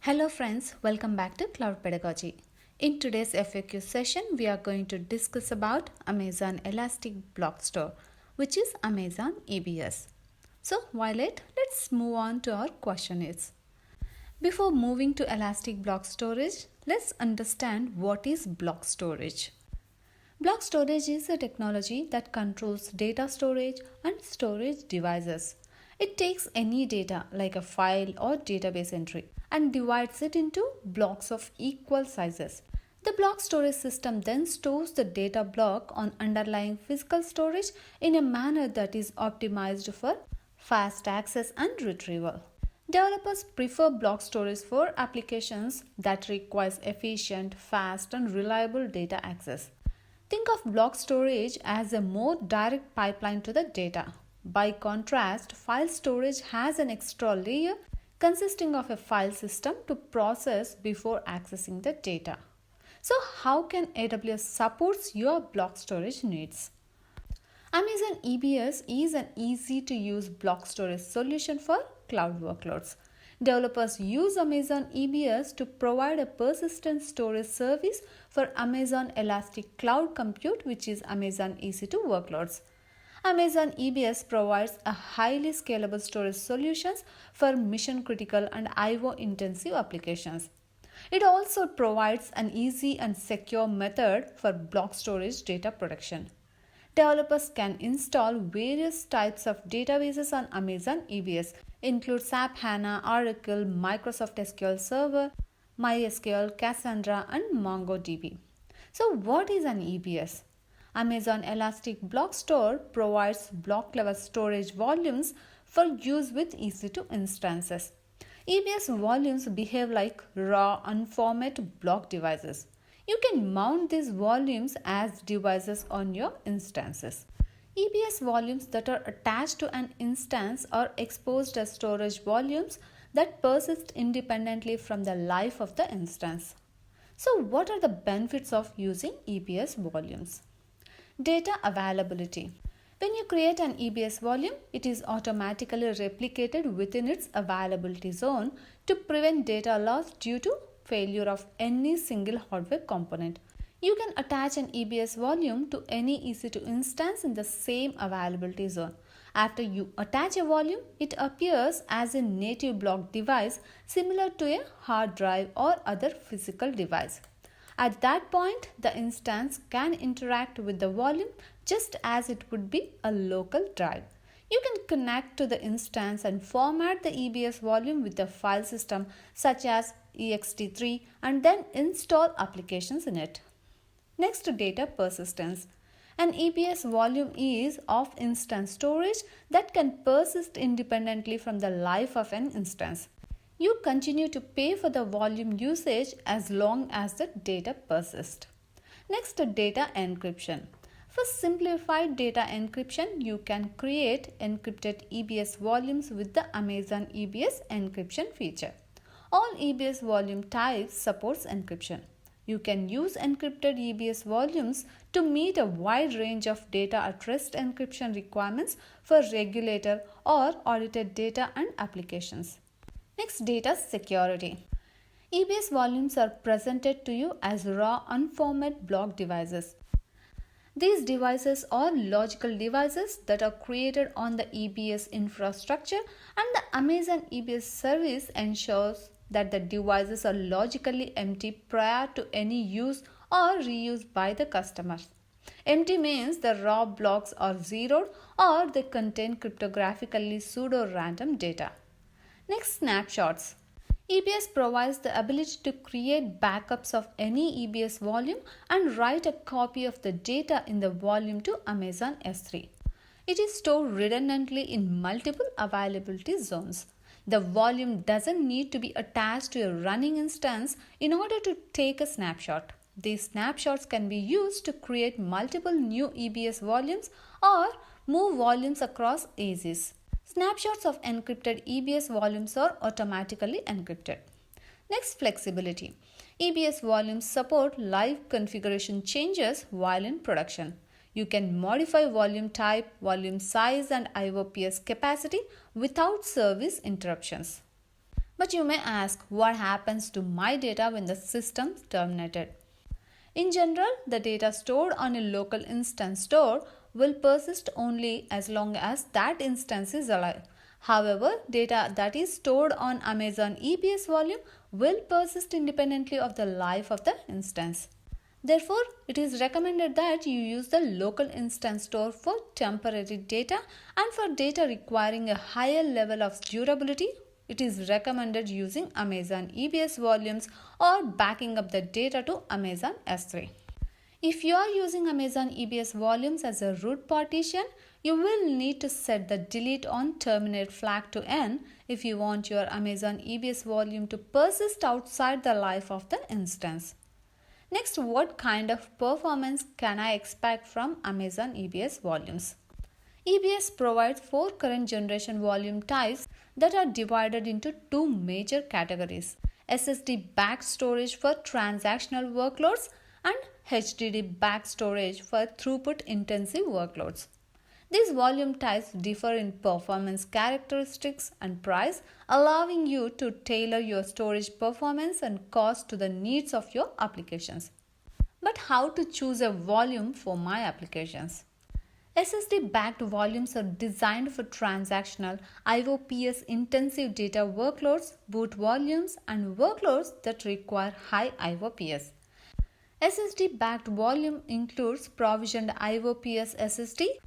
Hello friends, welcome back to CloudPedagogy. In today's FAQ session, we are going to discuss about Amazon Elastic Block Store, which is Amazon EBS. So while let's move on to our questionnaires. Before moving to Elastic Block Storage, let's understand what is block storage. Block storage is a technology that controls data storage and storage devices. It takes any data like a file or database entry and divides it into blocks of equal sizes. The block storage system then stores the data block on underlying physical storage in a manner that is optimized for fast access and retrieval. Developers prefer block storage for applications that requires efficient, fast and reliable data access. Think of block storage as a more direct pipeline to the data. By contrast, file storage has an extra layer consisting of a file system to process before accessing the data. So, how can AWS support your block storage needs? Amazon EBS is an easy to use block storage solution for cloud workloads. Developers use Amazon EBS to provide a persistent storage service for Amazon Elastic Cloud Compute, which is Amazon EC2 workloads. Amazon EBS provides a highly scalable storage solutions for mission critical and IO intensive applications. It also provides an easy and secure method for block storage data protection. Developers can install various types of databases on Amazon EBS, include SAP HANA, Oracle, Microsoft SQL Server, MySQL, Cassandra, and MongoDB. So, what is an EBS? Amazon Elastic Block Store provides block-level storage volumes for use with EC2 instances. EBS volumes behave like raw, unformatted block devices. You can mount these volumes as devices on your instances. EBS volumes that are attached to an instance are exposed as storage volumes that persist independently from the life of the instance. So, what are the benefits of using EBS volumes? Data availability. When you create an EBS volume, it is automatically replicated within its availability zone to prevent data loss due to failure of any single hardware component. You can attach an EBS volume to any EC2 instance in the same availability zone. After you attach a volume, it appears as a native block device similar to a hard drive or other physical device. At that point, the instance can interact with the volume just as it would be a local drive. You can connect to the instance and format the EBS volume with a file system such as ext3 and then install applications in it. Next, data persistence. An EBS volume is of instance storage that can persist independently from the life of an instance. You continue to pay for the volume usage as long as the data persists. Next, data encryption. For simplified data encryption, you can create encrypted EBS volumes with the Amazon EBS encryption feature. All EBS volume types supports encryption. You can use encrypted EBS volumes to meet a wide range of data at rest encryption requirements for regulator or audited data and applications. Next, data security. EBS volumes are presented to you as raw, unformatted block devices. These devices are logical devices that are created on the EBS infrastructure, and the Amazon EBS service ensures that the devices are logically empty prior to any use or reuse by the customers. Empty means the raw blocks are zeroed or they contain cryptographically pseudo-random data. Next, snapshots. EBS provides the ability to create backups of any EBS volume and write a copy of the data in the volume to Amazon S3. It is stored redundantly in multiple availability zones. The volume doesn't need to be attached to a running instance in order to take a snapshot. These snapshots can be used to create multiple new EBS volumes or move volumes across AZs. Snapshots of encrypted EBS volumes are automatically encrypted. Next, flexibility. EBS volumes support live configuration changes while in production. You can modify volume type, volume size, and IOPS capacity without service interruptions. But you may ask, what happens to my data when the system is terminated? In general, the data stored on a local instance store will persist only as long as that instance is alive. However, data that is stored on Amazon EBS volume will persist independently of the life of the instance. Therefore, it is recommended that you use the local instance store for temporary data, and for data requiring a higher level of durability, it is recommended using Amazon EBS volumes or backing up the data to Amazon S3. If you are using Amazon EBS volumes as a root partition, you will need to set the delete on terminate flag to N if you want your Amazon EBS volume to persist outside the life of the instance. Next, what kind of performance can I expect from Amazon EBS volumes? EBS provides 4 current generation volume types that are divided into 2 major categories: SSD backed storage for transactional workloads and HDD backed storage for throughput intensive workloads. These volume types differ in performance characteristics and price, allowing you to tailor your storage performance and cost to the needs of your applications. But how to choose a volume for my applications? SSD backed volumes are designed for transactional IOPS intensive data workloads, boot volumes, and workloads that require high IOPS. SSD backed volume includes provisioned IOPS SSD.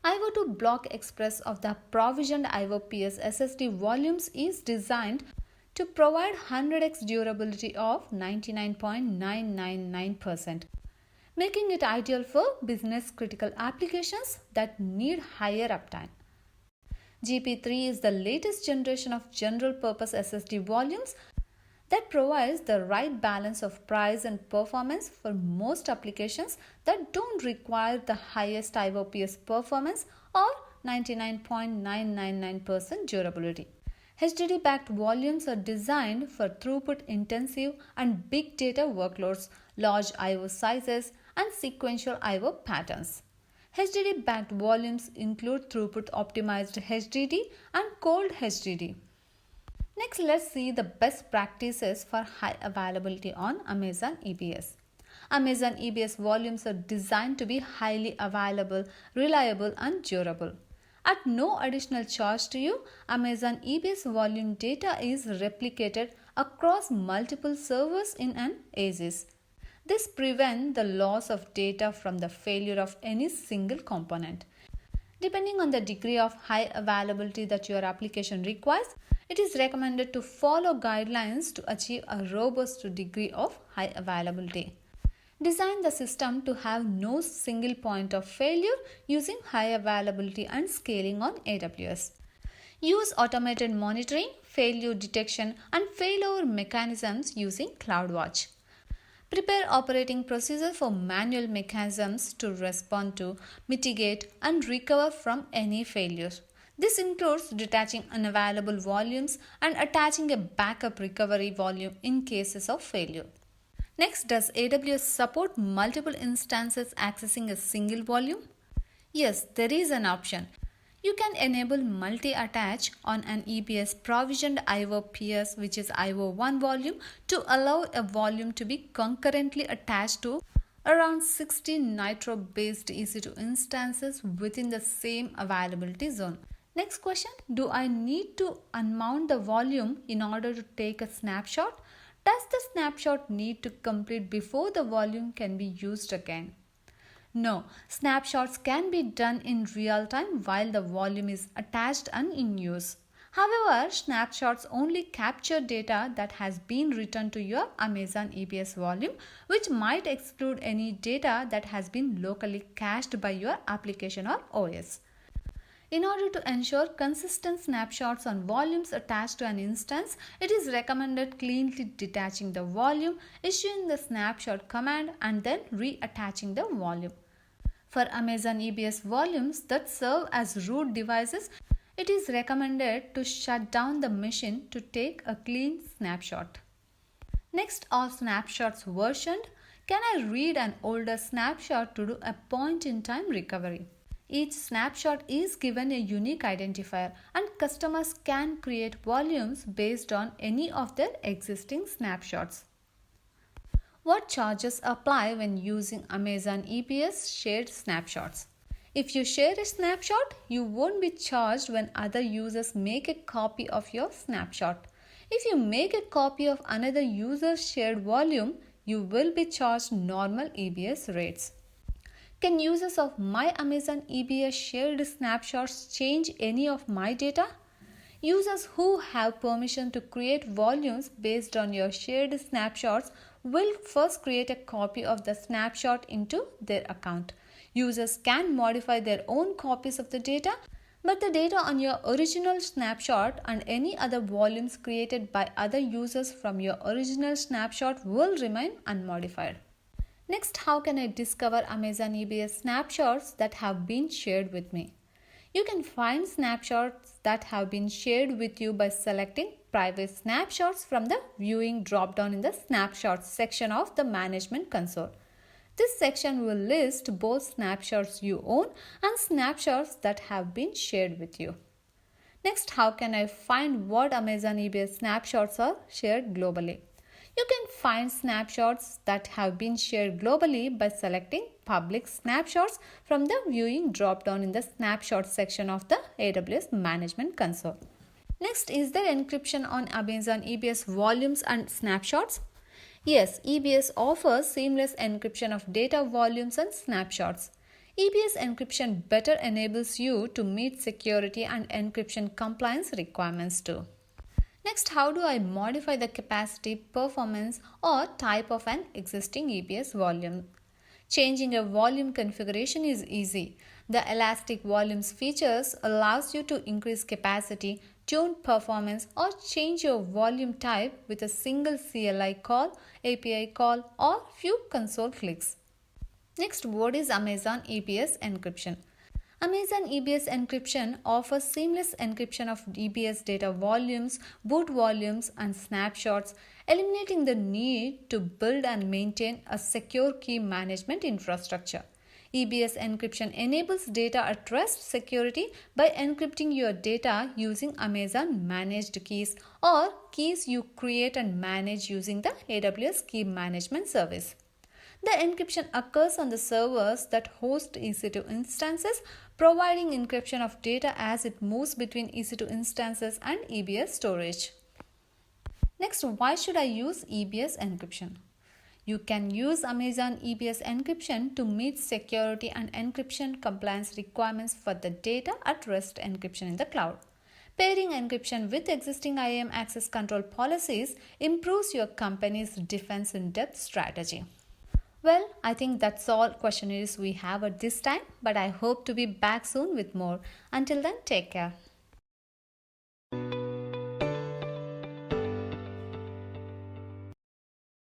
IO2 block express of the provisioned IOPS SSD volumes is designed to provide 100x durability of 99.999%, making it ideal for business critical applications that need higher uptime. GP3 is the latest generation of general purpose SSD volumes that provides the right balance of price and performance for most applications that don't require the highest IOPS performance or 99.999% durability. HDD backed volumes are designed for throughput intensive and big data workloads, large IO sizes, and sequential IO patterns. HDD backed volumes include throughput optimized HDD and cold HDD. Next, let's see the best practices for high availability on Amazon EBS. Amazon EBS volumes are designed to be highly available, reliable, and durable. At no additional charge to you, Amazon EBS volume data is replicated across multiple servers in an ASIC. This prevents the loss of data from the failure of any single component. Depending on the degree of high availability that your application requires, it is recommended to follow guidelines to achieve a robust degree of high availability. Design the system to have no single point of failure using high availability and scaling on AWS. Use automated monitoring, failure detection, and failover mechanisms using CloudWatch. Prepare operating procedures for manual mechanisms to respond to, mitigate, and recover from any failures. This includes detaching unavailable volumes and attaching a backup recovery volume in cases of failure. Next, does AWS support multiple instances accessing a single volume? Yes, there is an option. You can enable multi-attach on an EBS provisioned IOPS, which is IO1 volume, to allow a volume to be concurrently attached to around 60 Nitro-based EC2 instances within the same availability zone. Next question, do I need to unmount the volume in order to take a snapshot? Does the snapshot need to complete before the volume can be used again? No, snapshots can be done in real time while the volume is attached and in use. However, snapshots only capture data that has been returned to your Amazon EBS volume, which might exclude any data that has been locally cached by your application or OS. In order to ensure consistent snapshots on volumes attached to an instance, it is recommended cleanly detaching the volume, issuing the snapshot command, and then reattaching the volume. For Amazon EBS volumes that serve as root devices, it is recommended to shut down the machine to take a clean snapshot. Next, are snapshots versioned? Can I read an older snapshot to do a point-in-time recovery? Each snapshot is given a unique identifier and customers can create volumes based on any of their existing snapshots. What charges apply when using Amazon EBS shared snapshots? If you share a snapshot, you won't be charged when other users make a copy of your snapshot. If you make a copy of another user's shared volume, you will be charged normal EBS rates. Can users of my Amazon EBS shared snapshots change any of my data? Users who have permission to create volumes based on your shared snapshots will first create a copy of the snapshot into their account. Users can modify their own copies of the data, but the data on your original snapshot and any other volumes created by other users from your original snapshot will remain unmodified. Next, how can I discover Amazon EBS snapshots that have been shared with me? You can find snapshots that have been shared with you by selecting Private Snapshots from the Viewing drop-down in the Snapshots section of the Management Console. This section will list both snapshots you own and snapshots that have been shared with you. Next, how can I find what Amazon EBS snapshots are shared globally? You can find snapshots that have been shared globally by selecting Public Snapshots from the Viewing drop-down in the Snapshots section of the AWS Management Console. Next, is there encryption on Amazon EBS volumes and snapshots? Yes, EBS offers seamless encryption of data volumes and snapshots. EBS encryption better enables you to meet security and encryption compliance requirements too. Next, how do I modify the capacity, performance, or type of an existing EBS volume? Changing a volume configuration is easy. The Elastic Volumes features allows you to increase capacity, tune performance, or change your volume type with a single CLI call, API call, or few console clicks. Next, what is Amazon EBS encryption? Amazon EBS encryption offers seamless encryption of EBS data volumes, boot volumes, and snapshots, eliminating the need to build and maintain a secure key management infrastructure. EBS encryption enables data at rest security by encrypting your data using Amazon managed keys or keys you create and manage using the AWS Key Management Service. The encryption occurs on the servers that host EC2 instances, providing encryption of data as it moves between EC2 instances and EBS storage. Next, why should I use EBS encryption? You can use Amazon EBS encryption to meet security and encryption compliance requirements for the data at rest encryption in the cloud. Pairing encryption with existing IAM access control policies improves your company's defense in depth strategy. Well, I think that's all questionnaires we have at this time, but I hope to be back soon with more. Until then, take care.